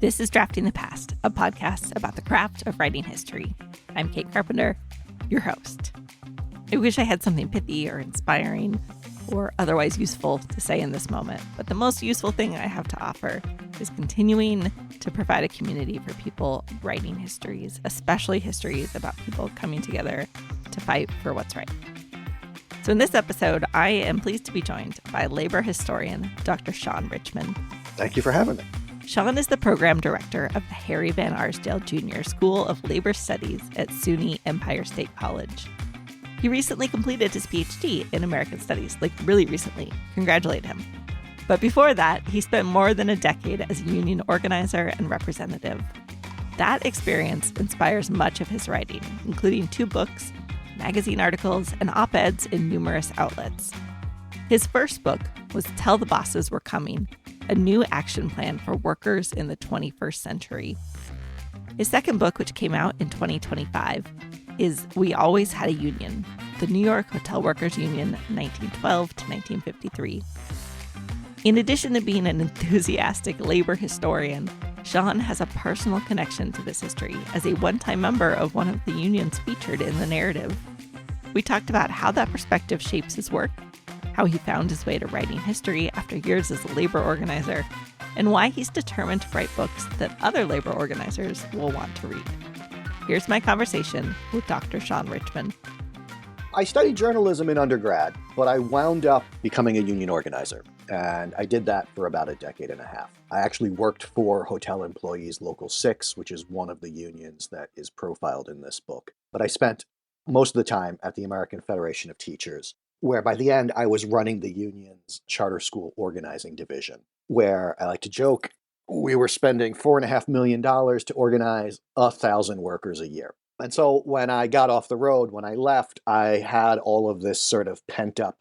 This is Drafting the Past, a podcast about the craft of writing history. I'm Kate Carpenter, your host. I wish I had something pithy or inspiring or otherwise useful to say in this moment, but the most useful thing I have to offer is continuing to provide a community for people writing histories, especially histories about people coming together to fight for what's right. So in this episode, I am pleased to be joined by labor historian, Dr. Shaun Richman. Thank you for having me. Shaun is the program director of the Harry Van Arsdale Jr. School of Labor Studies at SUNY Empire State College. He recently completed his PhD in American Studies, really recently. Congratulate him. But before that, he spent more than a decade as a union organizer and representative. That experience inspires much of his writing, including 2 books, magazine articles, and op-eds in numerous outlets. His first book was Tell the Bosses We're Coming, a new action plan for workers in the 21st century. His second book, which came out in 2025, is We Always Had a Union, the New York Hotel Workers Union, 1912 to 1953. In addition to being an enthusiastic labor historian, Shaun has a personal connection to this history as a one-time member of one of the unions featured in the narrative. We talked about how that perspective shapes his work, how he found his way to writing history after years as a labor organizer, and why he's determined to write books that other labor organizers will want to read. Here's my conversation with Dr. Shaun Richman. I studied journalism in undergrad, but I wound up becoming a union organizer, and I did that for about a decade and a half. I actually worked for Hotel Employees Local 6, which is one of the unions that is profiled in this book. But I spent most of the time at the American Federation of Teachers, where by the end I was running the union's charter school organizing division, where I like to joke, we were spending $4.5 million to organize 1,000 workers a year. And so when I got off the road, when I left, I had all of this sort of pent up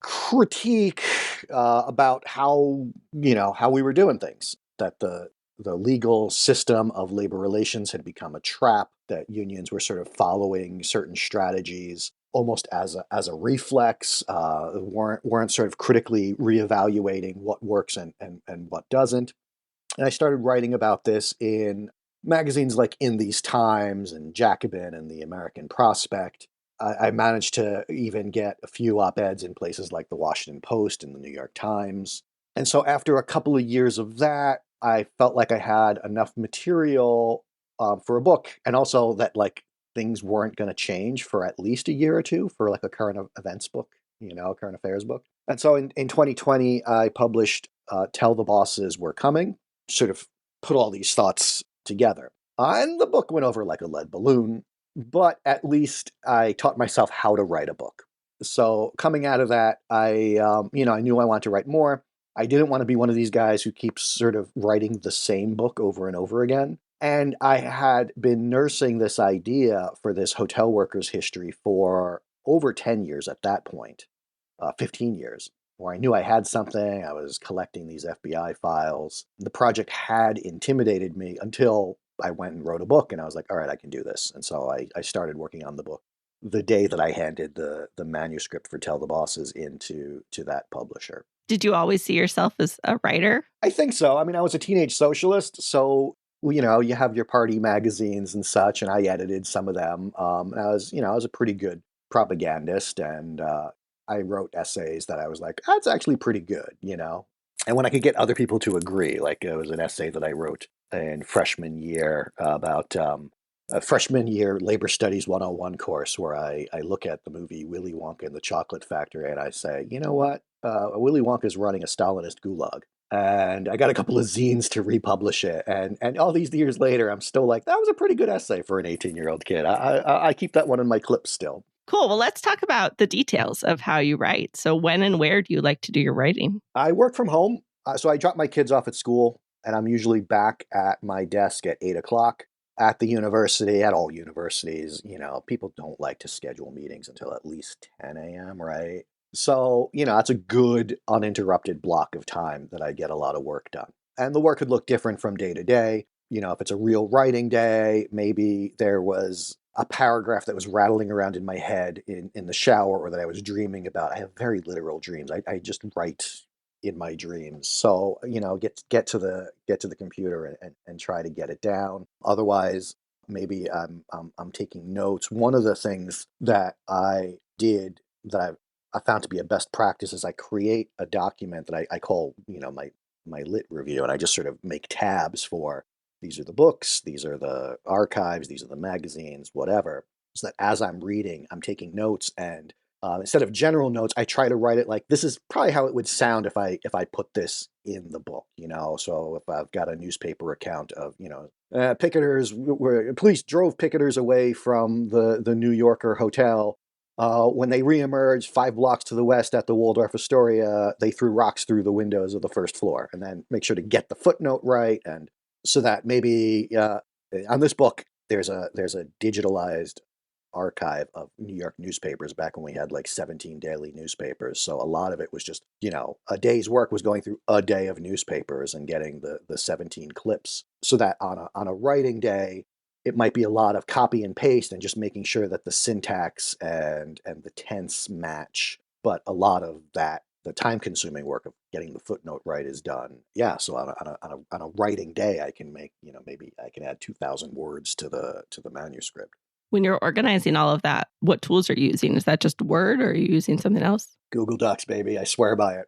critique about how we were doing things, that the legal system of labor relations had become a trap, that unions were sort of following certain strategies almost as a reflex, weren't sort of critically reevaluating what works and what doesn't. And I started writing about this in magazines like In These Times and Jacobin and the American Prospect. I managed to even get a few op-eds in places like the Washington Post and the New York Times. And so after a couple of years of that, I felt like I had enough material for a book, and also that things weren't going to change for at least a year or two for a current events book, a current affairs book. And so in 2020, I published Tell the Bosses We're Coming, sort of put all these thoughts together. And the book went over like a lead balloon, but at least I taught myself how to write a book. So coming out of that, I knew I wanted to write more. I didn't want to be one of these guys who keeps sort of writing the same book over and over again. And I had been nursing this idea for this hotel workers history for over 10 years at that point, 15 years, where I knew I had something. I was collecting these FBI files. The project had intimidated me until I went and wrote a book, and I was like, all right, I can do this. And so I started working on the book the day that I handed the manuscript for Tell the Bosses into that publisher. Did you always see yourself as a writer? I think so. I mean, I was a teenage socialist, so you have your party magazines and such, and I edited some of them. And I was a pretty good propagandist, and I wrote essays that I was like, that's actually pretty good, And when I could get other people to agree, like it was an essay that I wrote in freshman year about a freshman year labor studies 101 course, where I look at the movie Willy Wonka and the Chocolate Factory, and I say, you know what? Willy Wonka is running a Stalinist gulag. And I got a couple of zines to republish it. And all these years later, I'm still like, that was a pretty good essay for an 18-year-old kid. I keep that one in my clips still. Cool. Well, let's talk about the details of how you write. So when and where do you like to do your writing? I work from home. So I drop my kids off at school, and I'm usually back at my desk at 8 o'clock. At the university, at all universities, people don't like to schedule meetings until at least 10 a.m., right? So, that's a good uninterrupted block of time that I get a lot of work done. And the work could look different from day to day. If it's a real writing day, maybe there was a paragraph that was rattling around in my head in the shower, or that I was dreaming about. I have very literal dreams. I just write in my dreams. So, get to the computer and try to get it down. Otherwise, maybe I'm taking notes. One of the things that I did that I found to be a best practice is I create a document that I call, my lit review, and I just sort of make tabs for these are the books, these are the archives, these are the magazines, whatever. So that as I'm reading, I'm taking notes, and instead of general notes, I try to write it like this is probably how it would sound if I put this in the book. So if I've got a newspaper account of picketers where police drove picketers away from the New Yorker hotel. When they reemerged 5 blocks to the west at the Waldorf Astoria, they threw rocks through the windows of the first floor, and then make sure to get the footnote right, and so that maybe on this book there's a digitalized archive of New York newspapers back when we had like 17 daily newspapers. So a lot of it was just, a day's work was going through a day of newspapers and getting the 17 clips, so that on a writing day, it might be a lot of copy and paste and just making sure that the syntax and the tense match. But a lot of that, the time consuming work of getting the footnote right is done. Yeah. So on a writing day, I can make, maybe I can add 2,000 words to the manuscript. When you're organizing all of that, what tools are you using? Is that just Word, or are you using something else? Google Docs, baby. I swear by it.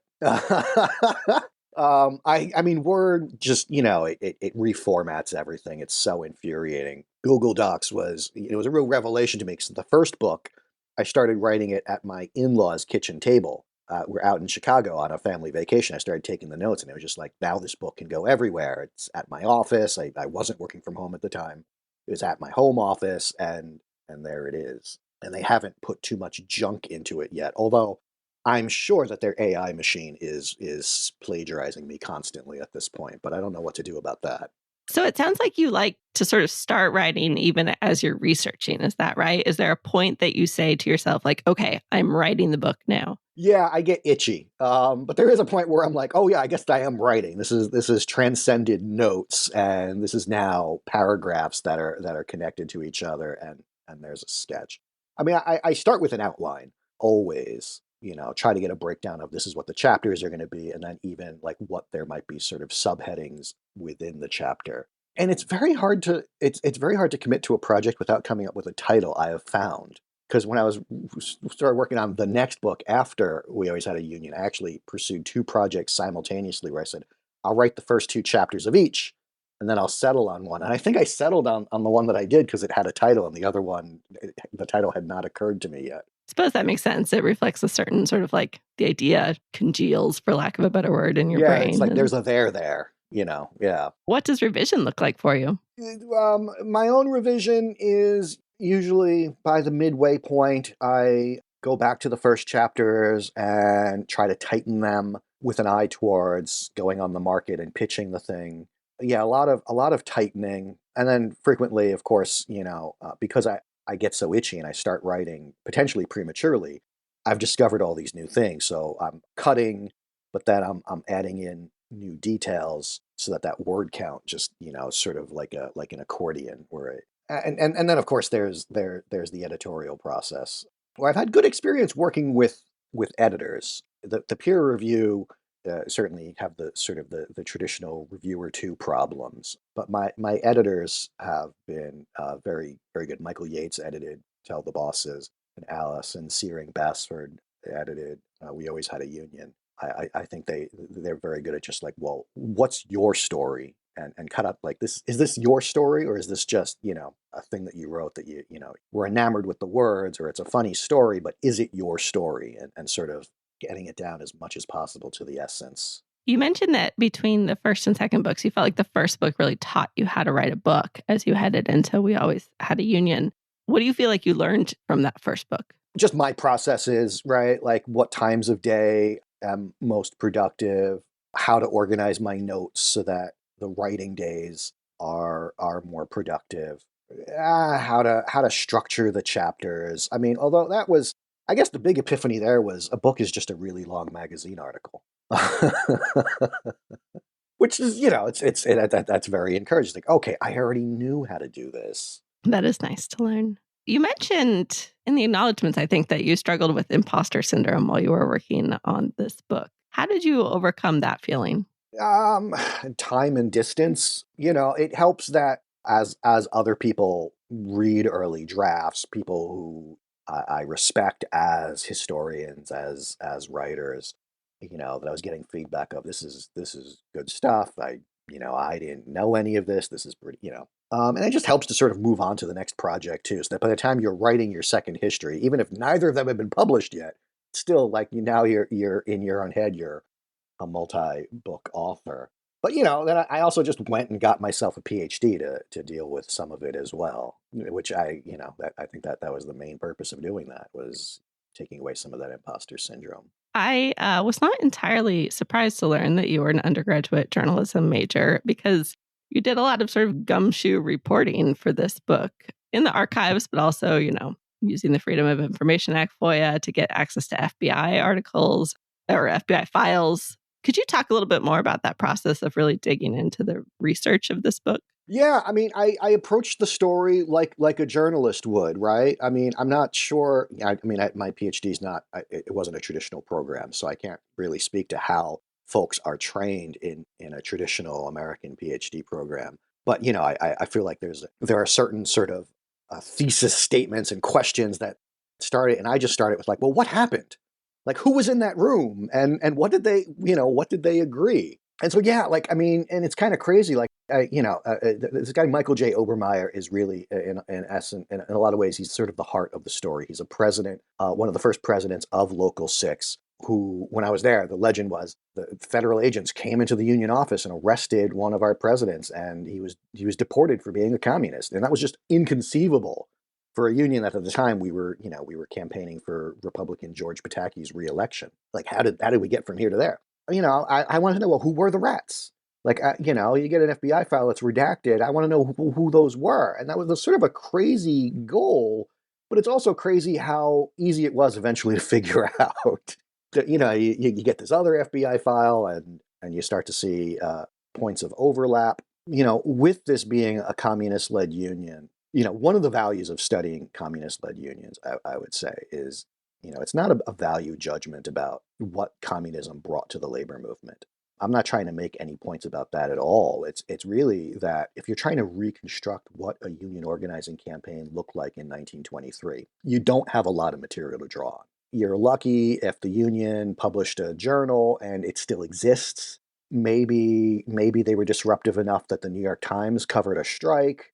I mean, Word just, it reformats everything. It's so infuriating. Google Docs was a real revelation to me. So the first book, I started writing it at my in-laws' kitchen table. We're out in Chicago on a family vacation. I started taking the notes, and it was just like, now this book can go everywhere. It's at my office. I wasn't working from home at the time. It was at my home office, and there it is. And they haven't put too much junk into it yet, although I'm sure that their AI machine is plagiarizing me constantly at this point, but I don't know what to do about that. So it sounds like you like to sort of start writing even as you're researching. Is that right? Is there a point that you say to yourself, like, okay, I'm writing the book now? Yeah, I get itchy, but there is a point where I'm like, oh yeah, I guess I am writing. This is transcended notes, and this is now paragraphs that are connected to each other, and there's a sketch. I mean, I start with an outline always. Try to get a breakdown of this is what the chapters are going to be, and then even like what there might be sort of subheadings within the chapter. And it's very hard to commit to a project without coming up with a title. I have found, because when I started working on the next book after We Always Had a Union, I actually pursued 2 projects simultaneously where I said, I'll write the first 2 chapters of each, and then I'll settle on one. And I think I settled on the one that I did because it had a title, and the other one, the title had not occurred to me yet. I suppose that makes sense. It reflects a certain sort of like the idea congeals, for lack of a better word, in your brain. It's like there's a there, yeah. What does revision look like for you? My own revision is usually by the midway point. I go back to the first chapters and try to tighten them with an eye towards going on the market and pitching the thing. Yeah, a lot of tightening, and then frequently, of course, because I get so itchy and I start writing potentially prematurely. I've discovered all these new things, so I'm cutting, but then I'm adding in new details so that word count just sort of like an accordion where and then of course there's the editorial process. Well, I've had good experience working with editors. The peer review certainly have the sort of the traditional reviewer two problems, but my editors have been very very good. Michael Yates edited Tell the Bosses, and Alice and Searing Bassford edited We Always Had a Union. I think they're very good at just like, well, what's your story, and cut up like this. Is this your story, or is this just a thing that you wrote that were enamored with the words, or it's a funny story, but is it your story, and sort of getting it down as much as possible to the essence. You mentioned that between the first and second books, you felt like the first book really taught you how to write a book as you headed into We Always Had a Union. What do you feel like you learned from that first book? Just my processes, right? Like what times of day am most productive, how to organize my notes so that the writing days are more productive, how to structure the chapters. I mean, although that was, I guess the big epiphany there was a book is just a really long magazine article. Which is, that's very encouraging. Like, okay, I already knew how to do this. That is nice to learn. You mentioned in the acknowledgments, I think, that you struggled with imposter syndrome while you were working on this book. How did you overcome that feeling? Um, Time and distance, it helps that as other people read early drafts, people who I respect as historians, as writers, that I was getting feedback of this is good stuff. I didn't know any of this. This is pretty, and it just helps to sort of move on to the next project too. So that by the time you're writing your second history, even if neither of them have been published yet, still like now you're in your own head, you're a multi-book author. But then I also just went and got myself a PhD to deal with some of it as well, which I think that was the main purpose of doing that, was taking away some of that imposter syndrome. I was not entirely surprised to learn that you were an undergraduate journalism major because you did a lot of sort of gumshoe reporting for this book in the archives, but also, using the Freedom of Information Act FOIA to get access to FBI articles or FBI files. Could you talk a little bit more about that process of really digging into the research of this book? Yeah, I mean, I approached the story like a journalist would, right? I mean, I'm not sure. My PhD is not. It wasn't a traditional program, so I can't really speak to how folks are trained in a traditional American PhD program. But I feel like there are certain sort of thesis statements and questions that started, and I just started with like, well, what happened? Like, who was in that room, and what did they agree? And so, yeah, like, I mean, and it's kind of crazy. Like, this guy, Michael J. Obermeyer, is really, in essence, in a lot of ways, he's sort of the heart of the story. He's a president, one of the first presidents of Local 6, who, when I was there, the legend was the federal agents came into the Union office and arrested one of our presidents, and he was deported for being a communist. And that was just inconceivable for a union that at the time we were campaigning for Republican George Pataki's reelection. Like, how did we get from here to there? I wanted to know, well, who were the rats? Like, you get an FBI file that's redacted. I want to know who those were. And that was sort of a crazy goal, but it's also crazy how easy it was eventually to figure out. That, you get this other FBI file, and you start to see points of overlap. With this being a communist-led union, one of the values of studying communist-led unions, I would say, is it's not a value judgment about what communism brought to the labor movement. I'm not trying to make any points about that at all. It's really that if you're trying to reconstruct what a union organizing campaign looked like in 1923, you don't have a lot of material to draw on. You're lucky if the union published a journal and it still exists. Maybe they were disruptive enough that the New York Times covered a strike.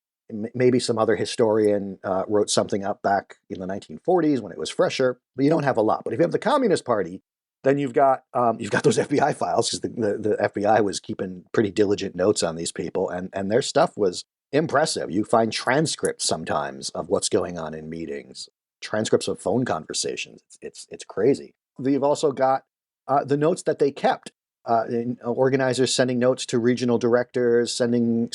Maybe some other historian wrote something up back in the 1940s when it was fresher, but you don't have a lot. But if you have the Communist Party, then you've got those FBI files, because the FBI was keeping pretty diligent notes on these people, and their stuff was impressive. You find transcripts sometimes of what's going on in meetings, transcripts of phone conversations. It's crazy. You've also got the notes that they kept. Organizers sending notes to regional directors, sending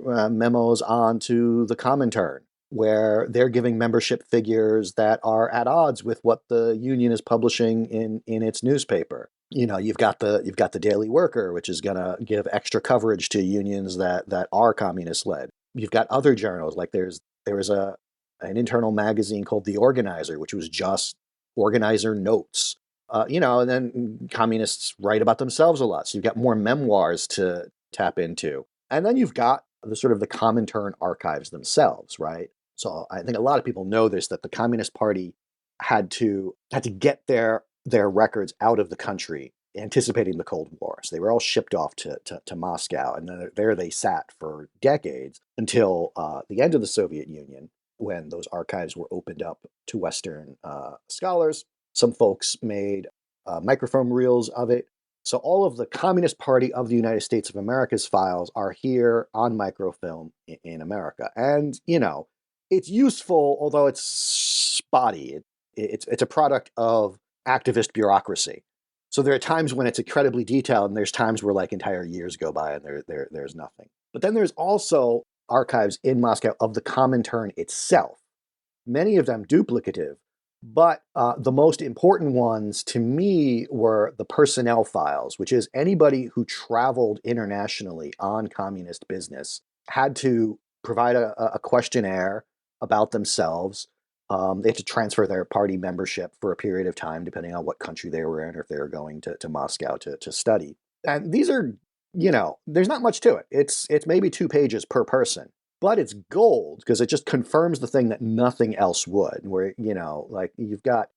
memos on to the Comintern, where they're giving membership figures that are at odds with what the union is publishing in its newspaper. You've got the Daily Worker, which is going to give extra coverage to unions that are communist led. You've got other journals, like there was an internal magazine called The Organizer, which was just organizer notes. And then communists write about themselves a lot. So you've got more memoirs to tap into. And then you've got the sort of the Comintern archives themselves, right? So I think a lot of people know this, that the Communist Party had to get their records out of the country, anticipating the Cold War. So they were all shipped off to Moscow, and then there they sat for decades until the end of the Soviet Union, when those archives were opened up to Western scholars. Some folks made microfilm reels of it. So all of the Communist Party of the United States of America's files are here on microfilm in America. And, it's useful, although it's spotty. It's a product of activist bureaucracy. So there are times when it's incredibly detailed, and there's times where like entire years go by and there's nothing. But then there's also archives in Moscow of the Comintern itself, many of them duplicative. But the most important ones to me were the personnel files, which is anybody who traveled internationally on communist business had to provide a questionnaire about themselves, They had to transfer their party membership for a period of time, depending on what country they were in, or if they were going to Moscow to study. And these are, there's not much to it. It's maybe 2 pages per person, but it's gold because it just confirms the thing that nothing else would. Where, like you've got,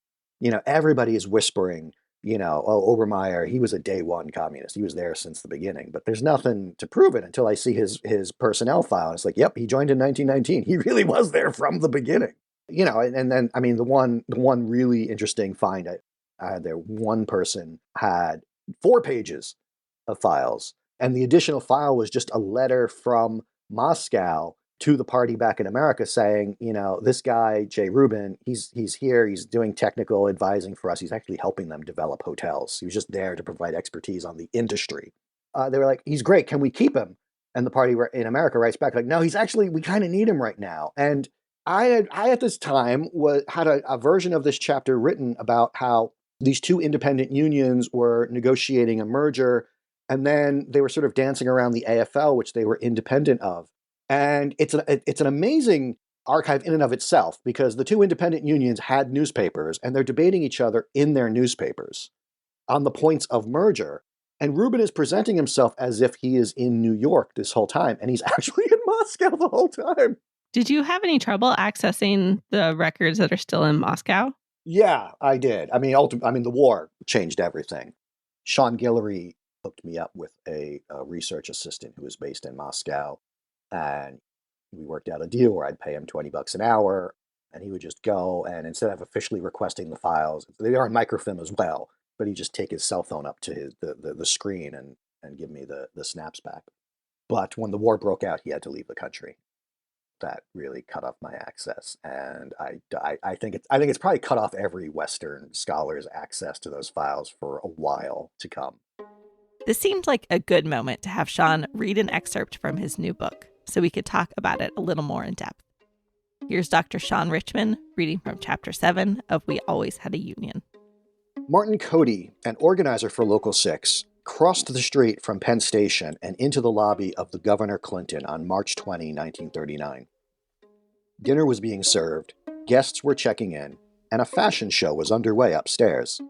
everybody is whispering, oh, Obermeyer, he was a day one communist. He was there since the beginning, but there's nothing to prove it until I see his personnel file. It's like, yep, he joined in 1919. He really was there from the beginning. And then, I mean, the one really interesting find I had there, one person had 4 pages of files, and the additional file was just a letter from Moscow to the party back in America saying, this guy, Jay Rubin, he's here, he's doing technical advising for us. He's actually helping them develop hotels. He was just there to provide expertise on the industry. They were like, he's great. Can we keep him? And the party in America writes back like, no, we kind of need him right now. And I at this time had a version of this chapter written about how these 2 independent unions were negotiating a merger, and then they were sort of dancing around the AFL, which they were independent of. And it's an amazing archive in and of itself, because the 2 independent unions had newspapers, and they're debating each other in their newspapers on the points of merger. And Rubin is presenting himself as if he is in New York this whole time, and he's actually in Moscow the whole time. Did you have any trouble accessing the records that are still in Moscow? Yeah, I did. I mean, the war changed everything. Sean Guillory hooked me up with a research assistant who was based in Moscow, and we worked out a deal where I'd pay him $20 an hour, and he would just go, and instead of officially requesting the files, they are in microfilm as well, but he'd just take his cell phone up to the screen and give me the snaps back. But when the war broke out, he had to leave the country. That really cut off my access, and I think it's probably cut off every Western scholar's access to those files for a while to come. This seemed like a good moment to have Shaun read an excerpt from his new book so we could talk about it a little more in depth. Here's Dr. Shaun Richman reading from Chapter 7 of We Always Had a Union. Martin Cody, an organizer for Local 6, crossed the street from Penn Station and into the lobby of the Governor Clinton on March 20, 1939. Dinner was being served, guests were checking in, and a fashion show was underway upstairs.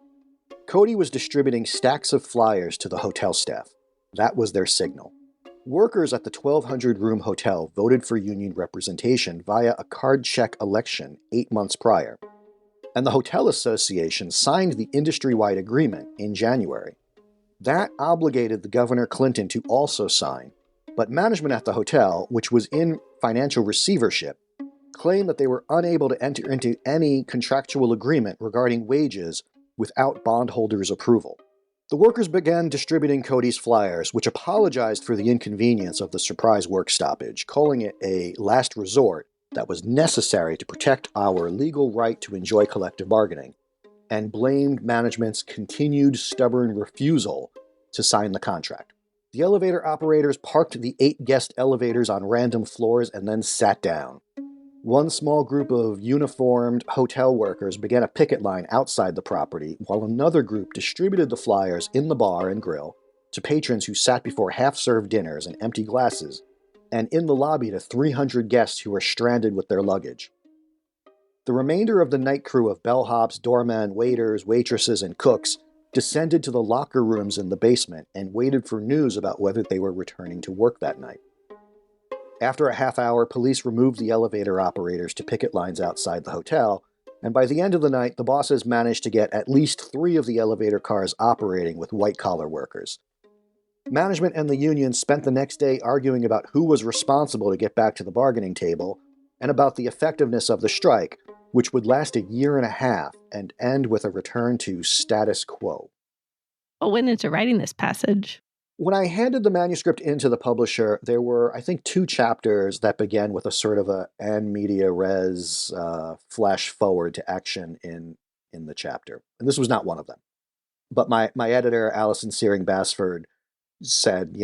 Cody was distributing stacks of flyers to the hotel staff. That was their signal. Workers at the 1,200-room hotel voted for union representation via a card check election 8 months prior, and the Hotel Association signed the industry-wide agreement in January. That obligated the Governor Clinton to also sign, but management at the hotel, which was in financial receivership, claimed that they were unable to enter into any contractual agreement regarding wages without bondholders' approval. The workers began distributing Cody's flyers, which apologized for the inconvenience of the surprise work stoppage, calling it a last resort that was necessary to protect our legal right to enjoy collective bargaining, and blamed management's continued stubborn refusal to sign the contract. The elevator operators parked the 8 guest elevators on random floors and then sat down. One small group of uniformed hotel workers began a picket line outside the property, while another group distributed the flyers in the bar and grill to patrons who sat before half-served dinners and empty glasses, and in the lobby to 300 guests who were stranded with their luggage. The remainder of the night crew of bellhops, doormen, waiters, waitresses, and cooks descended to the locker rooms in the basement and waited for news about whether they were returning to work that night. After a half hour, police removed the elevator operators to picket lines outside the hotel, and by the end of the night, the bosses managed to get at least 3 of the elevator cars operating with white-collar workers. Management and the union spent the next day arguing about who was responsible to get back to the bargaining table, and about the effectiveness of the strike, which would last a year and a half and end with a return to status quo. What went into writing this passage? When I handed the manuscript into the publisher, there were, I think, 2 chapters that began with a sort of a en media res flash forward to action in the chapter. And this was not one of them. But my editor, Alison Searing Basford, said,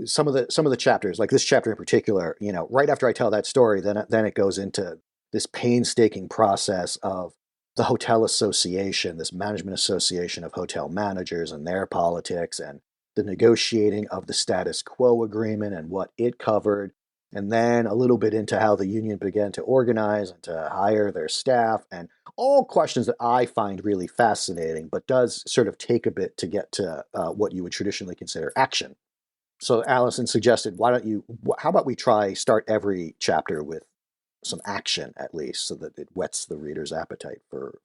some of the chapters, like this chapter in particular, right after I tell that story, then it goes into this painstaking process of the hotel association, this management association of hotel managers and their politics, and the negotiating of the status quo agreement and what it covered, and then a little bit into how the union began to organize and to hire their staff, and all questions that I find really fascinating, but does sort of take a bit to get to what you would traditionally consider action. So Allison suggested, how about we start every chapter with some action at least, so that it whets the reader's appetite for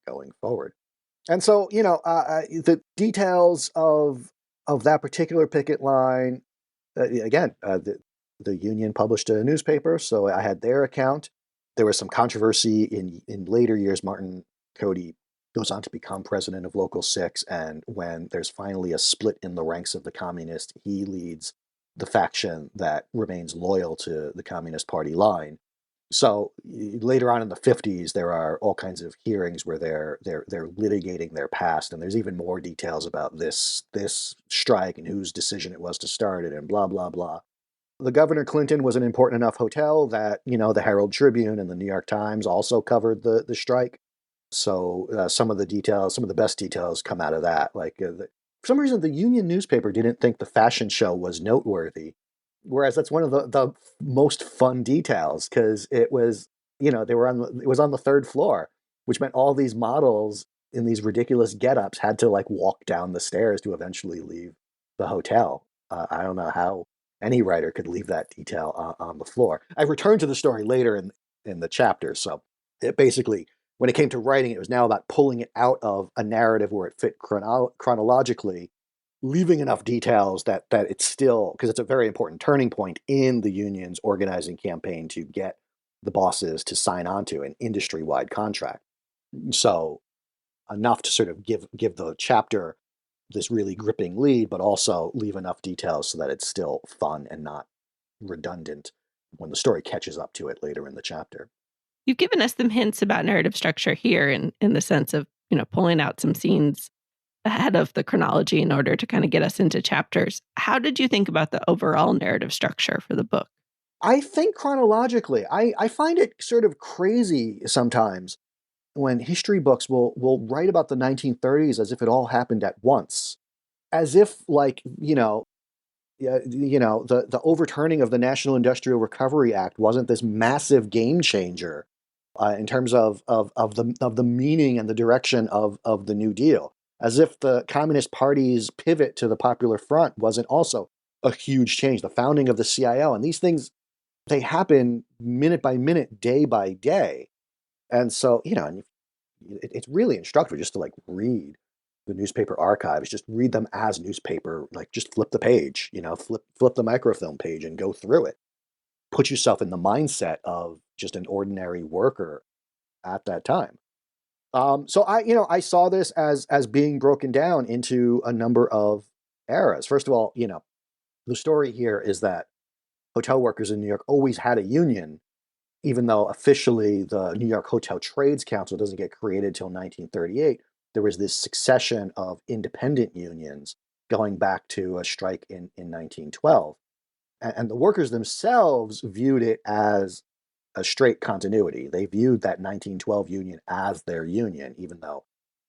going forward. And so, the details of that particular picket line, again, the union published a newspaper, so I had their account. There was some controversy in later years. Martin Cody goes on to become president of Local 6, and when there's finally a split in the ranks of the communists, he leads the faction that remains loyal to the Communist Party line. So later on in the 50s, there are all kinds of hearings where they're litigating their past, and there's even more details about this strike and whose decision it was to start it, and blah blah blah. The Governor Clinton was an important enough hotel that the Herald Tribune and the New York Times also covered the strike. So some of the details, some of the best details, come out of that. Like for some reason, the Union newspaper didn't think the fashion show was noteworthy, whereas that's one of the most fun details, because it was it was on the third floor, which meant all these models in these ridiculous get-ups had to like walk down the stairs to eventually leave the hotel. I don't know how any writer could leave that detail on the floor. I returned to the story later in the chapter, so it basically, when it came to writing, it was now about pulling it out of a narrative where it fit chronologically, leaving enough details that it's still, because it's a very important turning point in the union's organizing campaign to get the bosses to sign on to an industry-wide contract. So enough to sort of give the chapter this really gripping lead, but also leave enough details so that it's still fun and not redundant when the story catches up to it later in the chapter. You've given us some hints about narrative structure here in the sense of, pulling out some scenes ahead of the chronology in order to kind of get us into chapters. How did you think about the overall narrative structure for the book? I think chronologically, I find it sort of crazy sometimes when history books will write about the 1930s as if it all happened at once, as if like yeah, the overturning of the National Industrial Recovery Act wasn't this massive game changer in terms of the meaning and the direction of the New Deal, as if the Communist Party's pivot to the Popular Front wasn't also a huge change. The founding of the CIO, and these things, they happen minute by minute, day by day. And so, and it's really instructive just to like read the newspaper archives, just read them as newspaper, like just flip the page, flip the microfilm page and go through it. Put yourself in the mindset of just an ordinary worker at that time. So I saw this as being broken down into a number of eras. First of all, the story here is that hotel workers in New York always had a union, even though officially the New York Hotel Trades Council doesn't get created till 1938. There was this succession of independent unions going back to a strike in 1912. And the workers themselves viewed it as a straight continuity. They viewed that 1912 union as their union, even though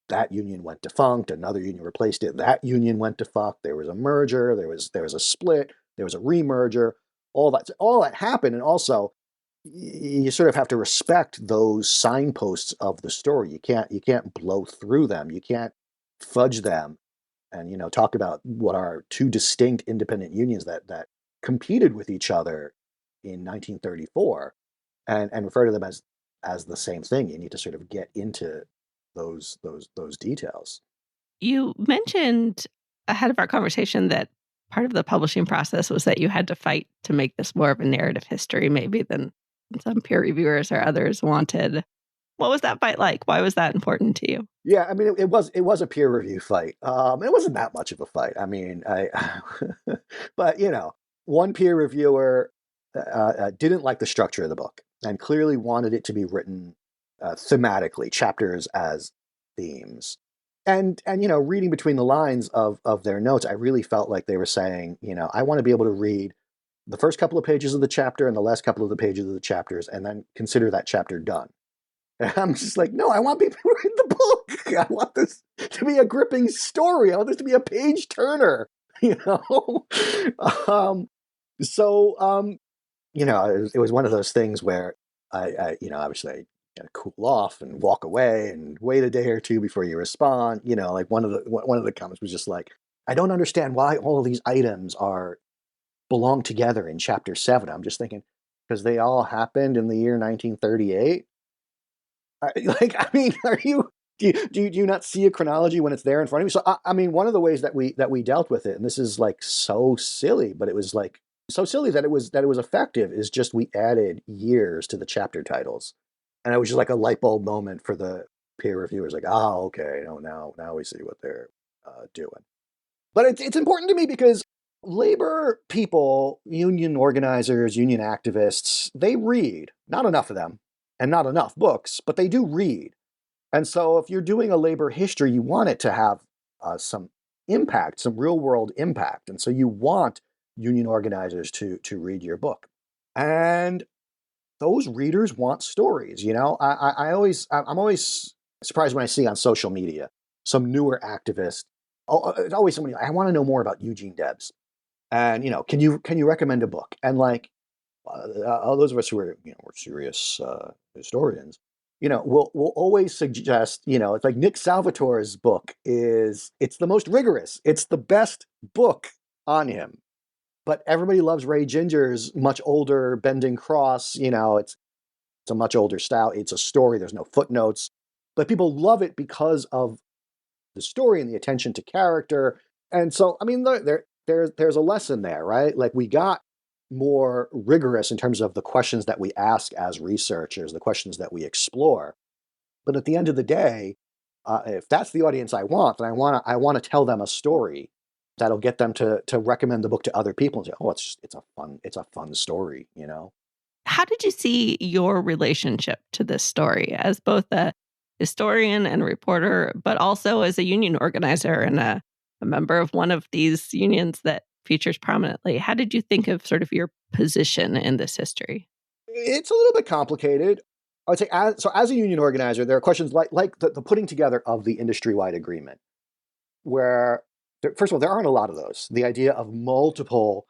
that union went defunct, another union replaced it, that union went defunct, there was a merger, there was a split, there was a remerger, all that happened. And also, you sort of have to respect those signposts of the story. You can't blow through them. You can't fudge them, and talk about what are two distinct independent unions that competed with each other in 1934, and refer to them as the same thing. You need to sort of get into those details. You mentioned ahead of our conversation that part of the publishing process was that you had to fight to make this more of a narrative history, maybe than some peer reviewers or others wanted. What was that fight like? Why was that important to you? Yeah, I mean, it was a peer review fight. It wasn't that much of a fight. I mean, but one peer reviewer didn't like the structure of the book and clearly wanted it to be written thematically, chapters as themes. And reading between the lines of their notes, I really felt like they were saying, I want to be able to read the first couple of pages of the chapter and the last couple of the pages of the chapters, and then consider that chapter done. And I'm just like, no, I want people to read the book. I want this to be a gripping story. I want this to be a page turner, you know? um, so, it was one of those things where obviously I got to cool off and walk away and wait a day or two before you respond. Like one of the comments was just like, I don't understand why all of these items are belong together in chapter 7. I'm just thinking, because they all happened in the year 1938. I mean, do you not see a chronology when it's there in front of you? So I mean, one of the ways that we dealt with it, and this is like so silly, but it was like so silly that it was effective, is just we added years to the chapter titles, and it was just like a light bulb moment for the peer reviewers, like, oh, okay, no, now we see what they're doing. But it's important to me because labor people, union organizers, union activists, they read. Not enough of them and not enough books, but they do read. And so if you're doing a labor history, you want it to have some impact, some real world impact. And so you want union organizers to read your book. And those readers want stories. I'm always surprised when I see on social media some newer activist. Oh, it's always somebody, I want to know more about Eugene Debs, and can you recommend a book? And like all those of us who are we're serious historians, we'll always suggest, it's like Nick Salvatore's book it's the most rigorous, it's the best book on him. But everybody loves Ray Ginger's much older Bending Cross. It's a much older style. It's a story. There's no footnotes, but people love it because of the story and the attention to character. And so, I mean, there's a lesson there, right? Like we got more rigorous in terms of the questions that we ask as researchers, the questions that we explore. But at the end of the day, if that's the audience I want, then I want to tell them a story that'll get them to recommend the book to other people and say, oh, it's a fun story. How did you see your relationship to this story as both a historian and a reporter, but also as a union organizer and a member of one of these unions that features prominently? How did you think of sort of your position in this history? It's a little bit complicated. I would say, as a union organizer, there are questions like the putting together of the industry-wide agreement, where first of all, there aren't a lot of those. The idea of multiple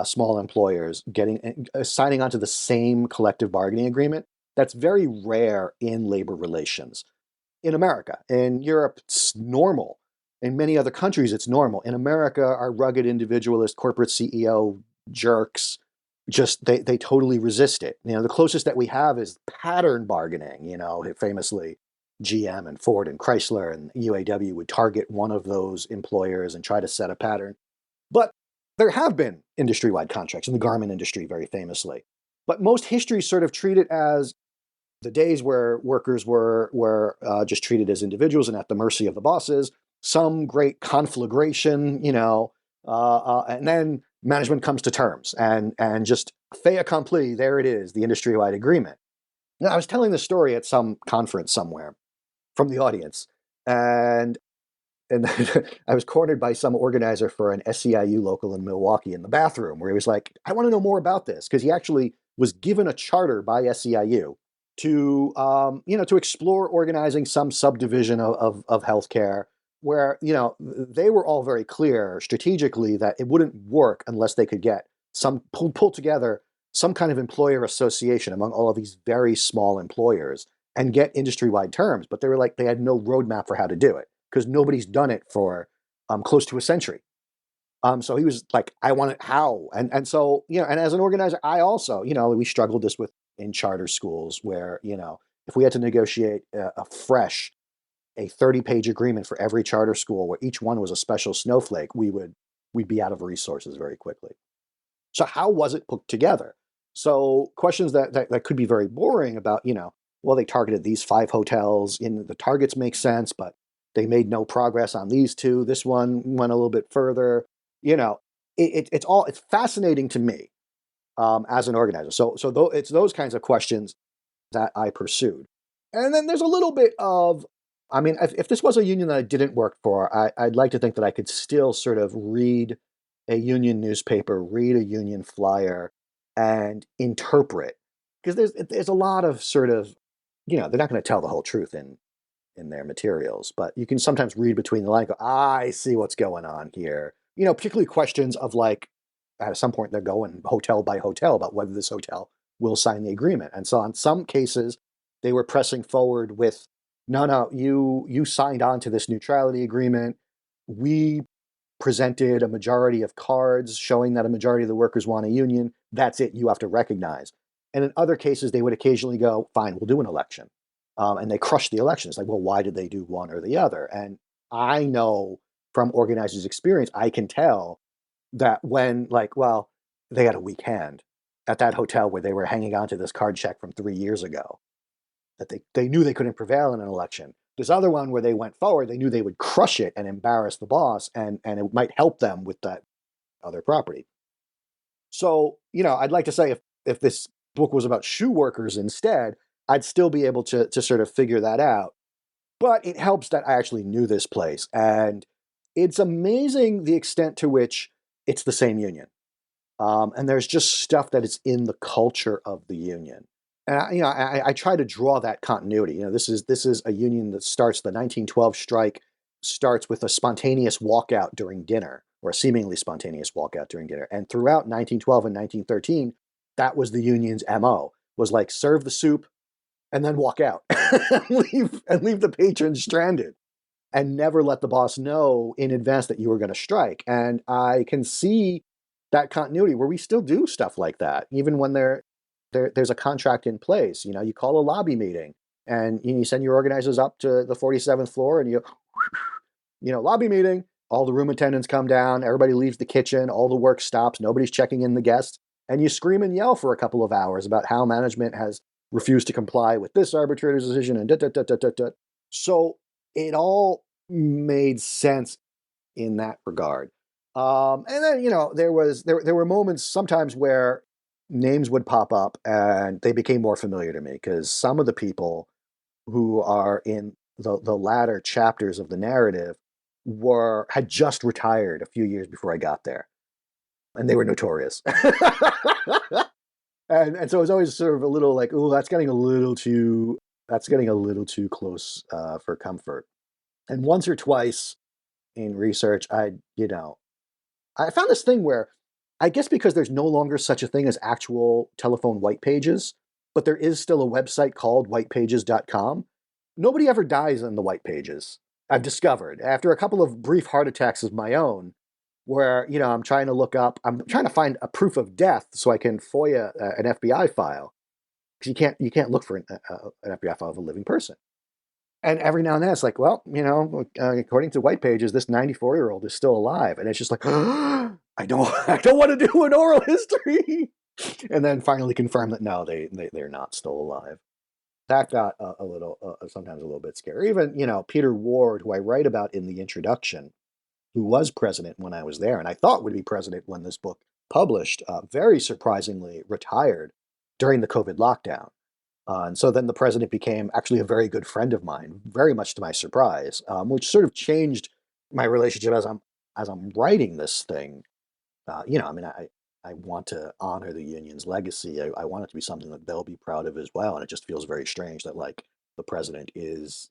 small employers getting signing onto the same collective bargaining agreement, that's very rare in labor relations. In America, in Europe, it's normal. In many other countries, it's normal. In America, our rugged individualist corporate CEO jerks just they totally resist it. The closest that we have is pattern bargaining. Famously, GM and Ford and Chrysler and UAW would target one of those employers and try to set a pattern. But there have been industry-wide contracts in the garment industry, very famously. But most histories sort of treat it as the days where workers were just treated as individuals and at the mercy of the bosses. Some great conflagration, and then management comes to terms and just fait accompli. There it is, the industry-wide agreement. Now, I was telling this story at some conference somewhere from the audience, and I was cornered by some organizer for an SEIU local in Milwaukee in the bathroom, where he was like, I want to know more about this, because he actually was given a charter by SEIU to explore organizing some subdivision of healthcare, where they were all very clear strategically that it wouldn't work unless they could get some pull together some kind of employer association among all of these very small employers and get industry-wide terms. But they had no roadmap for how to do it, because nobody's done it for close to a century. So he was like, I want it how? And so, and as an organizer, I also, we struggled this with in charter schools where, if we had to negotiate a 30-page agreement for every charter school where each one was a special snowflake, we'd be out of resources very quickly. So how was it put together? So questions that could be very boring about, well, they targeted these 5 hotels, the targets make sense, but they made no progress on these 2. This one went a little bit further. It's fascinating to me as an organizer. So it's those kinds of questions that I pursued. And then there's a little bit of, I mean, if this was a union that I didn't work for, I'd like to think that I could still sort of read a union newspaper, read a union flyer, and interpret. Because there's a lot of sort of, they're not going to tell the whole truth in their materials, but you can sometimes read between the lines, go, I see what's going on here. Particularly questions of like, at some point they're going hotel by hotel about whether this hotel will sign the agreement. And so on some cases, they were pressing forward with, no, no, you signed on to this neutrality agreement. We presented a majority of cards showing that a majority of the workers want a union. That's it. You have to recognize. And in other cases, they would occasionally go, fine, we'll do an election. And they crush the election. It's like, well, why did they do one or the other? And I know from organizers' experience, I can tell that when, like, well, they had a weak hand at that hotel where they were hanging on to this card check from 3 years ago, that they knew they couldn't prevail in an election. This other one where they went forward, they knew they would crush it and embarrass the boss, and it might help them with that other property. So, I'd like to say if this book was about shoe workers instead, I'd still be able to sort of figure that out. But it helps that I actually knew this place. And it's amazing the extent to which it's the same union. And there's just stuff that is in the culture of the union. And I try to draw that continuity. This is a union that starts the 1912 strike starts with a spontaneous walkout during dinner, or a seemingly spontaneous walkout during dinner. And throughout 1912 and 1913, that was the union's MO, was like serve the soup and then walk out and leave the patrons stranded and never let the boss know in advance that you were going to strike. And I can see that continuity where we still do stuff like that, even when there's a contract in place. You call a lobby meeting and you send your organizers up to the 47th floor and lobby meeting, all the room attendants come down, everybody leaves the kitchen, all the work stops, nobody's checking in the guests, and you scream and yell for a couple of hours about how management has refused to comply with this arbitrator's decision and da da da da da da. So it all made sense in that regard. And then there were moments sometimes where names would pop up and they became more familiar to me because some of the people who are in the latter chapters of the narrative had just retired a few years before I got there, and they were notorious. And so it was always sort of a little like, oh, that's getting a little too close for comfort. And once or twice in research, I found this thing where I guess because there's no longer such a thing as actual telephone white pages, but there is still a website called whitepages.com. Nobody ever dies in the white pages, I've discovered, after a couple of brief heart attacks of my own, where, I'm trying to find a proof of death so I can FOIA an FBI file. Because you can't look for an FBI file of a living person. And every now and then it's like, well, according to white pages, this 94-year-old is still alive. And it's just like, I don't want to do an oral history. And then finally confirm that no, they're not still alive. That got sometimes a little bit scary. Even, Peter Ward, who I write about in the introduction, who was president when I was there, and I thought would be president when this book published, very surprisingly retired during the COVID lockdown. And so then the president became actually a very good friend of mine, very much to my surprise, which sort of changed my relationship as I'm writing this thing. I want to honor the union's legacy. I want it to be something that they'll be proud of as well. And it just feels very strange that like the president is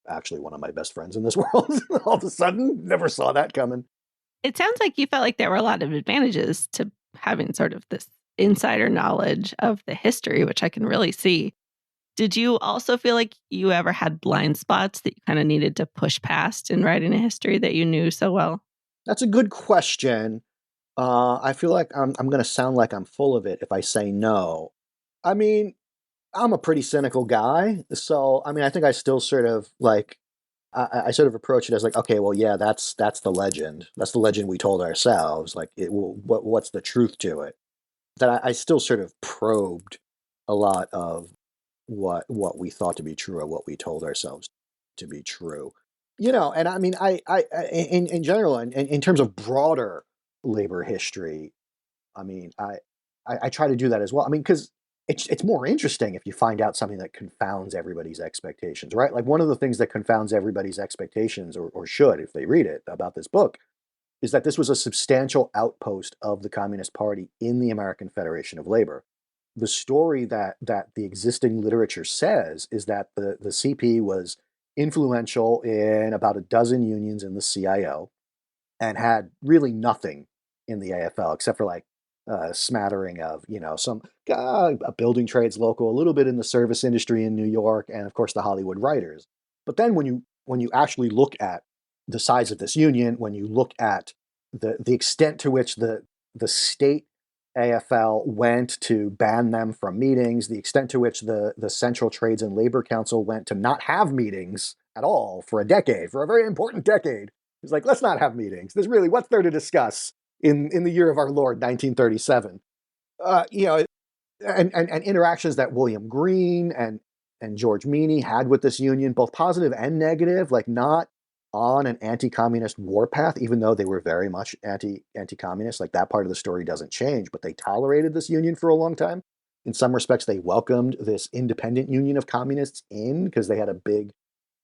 actually one of my best friends in this world. All of a sudden, never saw that coming. It sounds like you felt like there were a lot of advantages to having sort of this insider knowledge of the history, which I can really see. Did you also feel like you ever had blind spots that you kind of needed to push past in writing a history that you knew so well? That's a good question. I feel like I'm going to sound like I'm full of it if I say no. I mean, I'm a pretty cynical guy, so I mean, I think I still sort of like I sort of approach it as like, okay, well, yeah, that's the legend. That's the legend we told ourselves. Like, what's the truth to it? That I still sort of probed a lot of what we thought to be true or what we told ourselves to be true. And I mean, in general, and in terms of broader labor history, I mean, I try to do that as well. I mean, because it's more interesting if you find out something that confounds everybody's expectations, right? Like one of the things that confounds everybody's expectations, or should if they read it about this book, is that this was a substantial outpost of the Communist Party in the American Federation of Labor. The story that the existing literature says is that the CP was influential in about a dozen unions in the CIO and had really nothing in the AFL except for like smattering of, some building trades local, a little bit in the service industry in New York, and of course the Hollywood writers. But then when you actually look at the size of this union, when you look at the extent to which the state AFL went to ban them from meetings, the extent to which the Central Trades and Labor Council went to not have meetings at all for a decade, for a very important decade. It's like, let's not have meetings. There's really, what's there to discuss in the year of our Lord, 1937? You know, and interactions that William Green and George Meany had with this union, both positive and negative, like not on an anti-communist warpath, even though they were very much anti-communist. Like that part of the story doesn't change, but they tolerated this union for a long time. In some respects, they welcomed this independent union of communists in because they had a big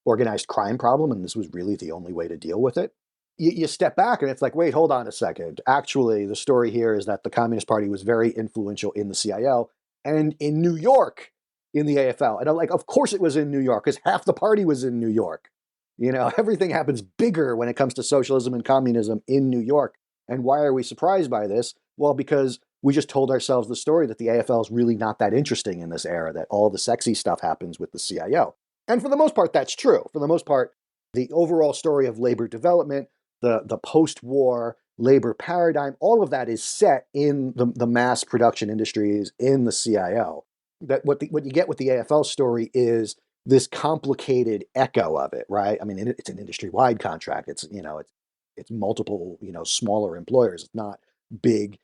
organized crime problem, and this was really the only way to deal with it. You step back and it's like, wait, hold on a second. Actually, the story here is that the Communist Party was very influential in the CIO and in New York in the AFL. And I'm like, of course it was in New York, because half the party was in New York. Everything happens bigger when it comes to socialism and communism in New York. And why are we surprised by this? Well, because we just told ourselves the story that the AFL is really not that interesting in this era, that all the sexy stuff happens with the CIO. And for the most part, that's true. For the most part, the overall story of labor development, the post-war labor paradigm, all of that is set in the mass production industries in the CIO. That what you get with the AFL story is this complicated echo of it, right? I mean, it's an industry-wide contract. It's multiple, smaller employers. It's not big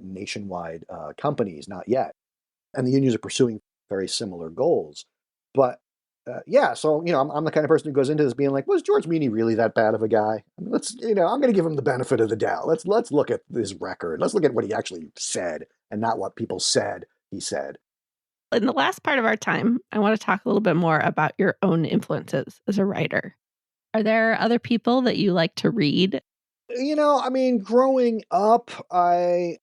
nationwide companies, not yet. And the unions are pursuing very similar goals. But yeah, so I'm the kind of person who goes into this being like, was George Meany really that bad of a guy? I mean, I'm going to give him the benefit of the doubt. Let's look at his record. Let's look at what he actually said, and not what people said he said. In the last part of our time, I want to talk a little bit more about your own influences as a writer. Are there other people that you like to read? I mean, growing up, I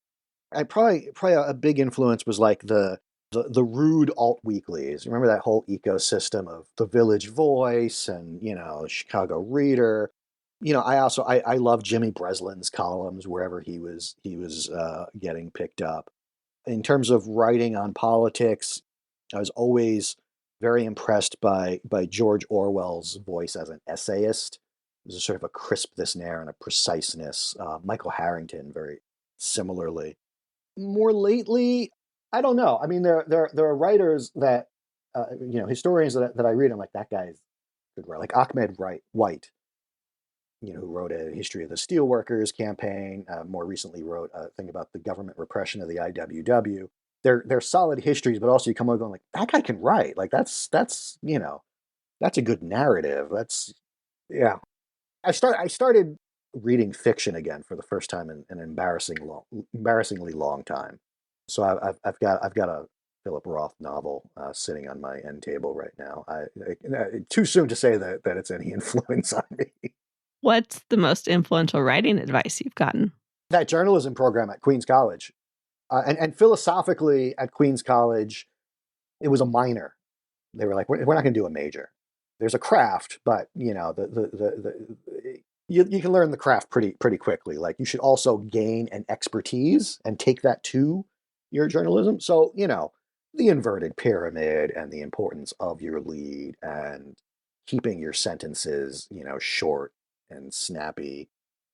probably a big influence was like the rude alt weeklies. Remember that whole ecosystem of the Village Voice and Chicago Reader. I love Jimmy Breslin's columns wherever he was getting picked up. In terms of writing on politics, I was always very impressed by George Orwell's voice as an essayist. There's a sort of a crispness there and a preciseness. Michael Harrington, very similarly. More lately, I don't know. I mean, there are writers that historians that I read. I'm like, that guy's good writer. Like Ahmed White, who wrote a history of the steelworkers campaign. More recently, wrote a thing about the government repression of the IWW. They're solid histories, but also you come over going like, that guy can write. Like that's a good narrative. That's yeah. I started reading fiction again for the first time in an embarrassingly long time. So I've got a Philip Roth novel sitting on my end table right now. Too soon to say that it's any influence on me. What's the most influential writing advice you've gotten? That journalism program at Queens College, and philosophically at Queens College, it was a minor. They were like, we're not going to do a major. There's a craft, but you can learn the craft pretty quickly. Like you should also gain an expertise and take that to your journalism. So the inverted pyramid and the importance of your lead and keeping your sentences short and snappy.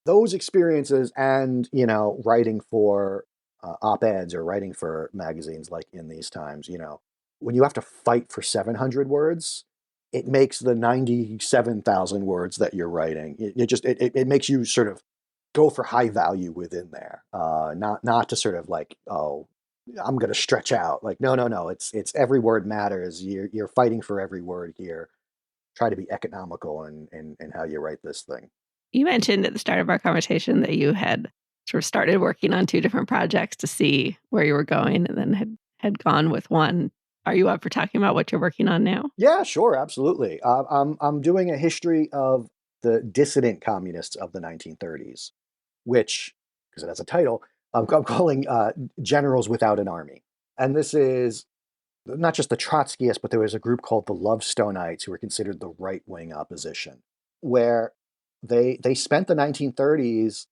Those experiences and writing for op-eds or writing for magazines like in these times, when you have to fight for 700 words, it makes the 97,000 words that you're writing. It makes you sort of go for high value within there, not to sort of like, oh, I'm going to stretch out. Like no. It's every word matters. You're fighting for every word here. Try to be economical in how you write this thing. You mentioned at the start of our conversation that you had sort of started working on two different projects to see where you were going, and then had gone with one. Are you up for talking about what you're working on now? Yeah, sure, absolutely. I'm doing a history of the dissident communists of the 1930s, which, because it has a title, I'm calling Generals Without an Army. And this is not just the Trotskyists, but there was a group called the Lovestonites who were considered the right-wing opposition, where they spent the 1930s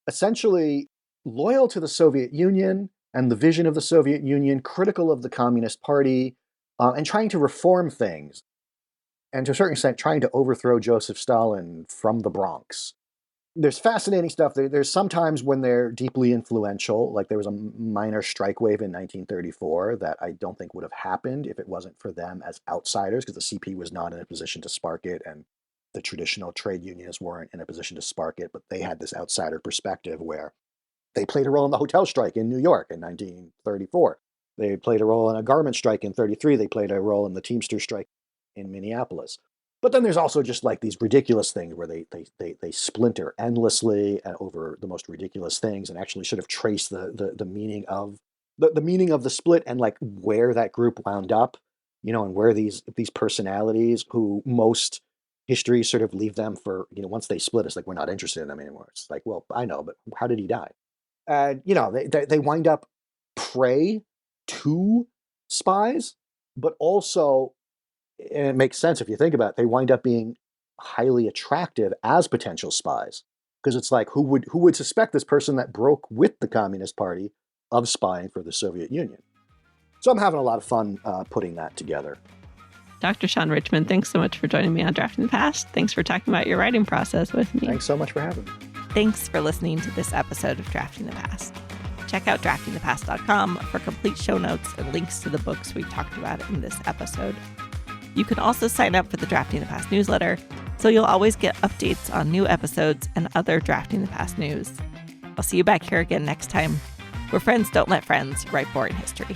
essentially loyal to the Soviet Union and the vision of the Soviet Union, critical of the Communist Party, and trying to reform things, and to a certain extent, trying to overthrow Joseph Stalin from the Bronx. There's fascinating stuff. There's sometimes when they're deeply influential, like there was a minor strike wave in 1934 that I don't think would have happened if it wasn't for them as outsiders, because the CP was not in a position to spark it, and the traditional trade unionists weren't in a position to spark it, but they had this outsider perspective where they played a role in the hotel strike in New York in 1934. They played a role in a garment strike in 33. They played a role in the Teamster strike in Minneapolis. But then there's also just like these ridiculous things where they splinter endlessly over the most ridiculous things, and actually sort of trace the meaning of the meaning of the split, and like where that group wound up, and where these personalities who most histories sort of leave them for, once they split, it's like we're not interested in them anymore. It's like, well, I know, but how did he die? And they wind up prey to spies, but also, and it makes sense if you think about it, they wind up being highly attractive as potential spies, because it's like, who would suspect this person that broke with the Communist Party of spying for the Soviet Union? So I'm having a lot of fun putting that together. Dr. Shaun Richman, thanks so much for joining me on Drafting the Past. Thanks for talking about your writing process with me. Thanks so much for having me. Thanks for listening to this episode of Drafting the Past. Check out draftingthepast.com for complete show notes and links to the books we talked about in this episode. You can also sign up for the Drafting the Past newsletter, so you'll always get updates on new episodes and other Drafting the Past news. I'll see you back here again next time, where friends don't let friends write boring history.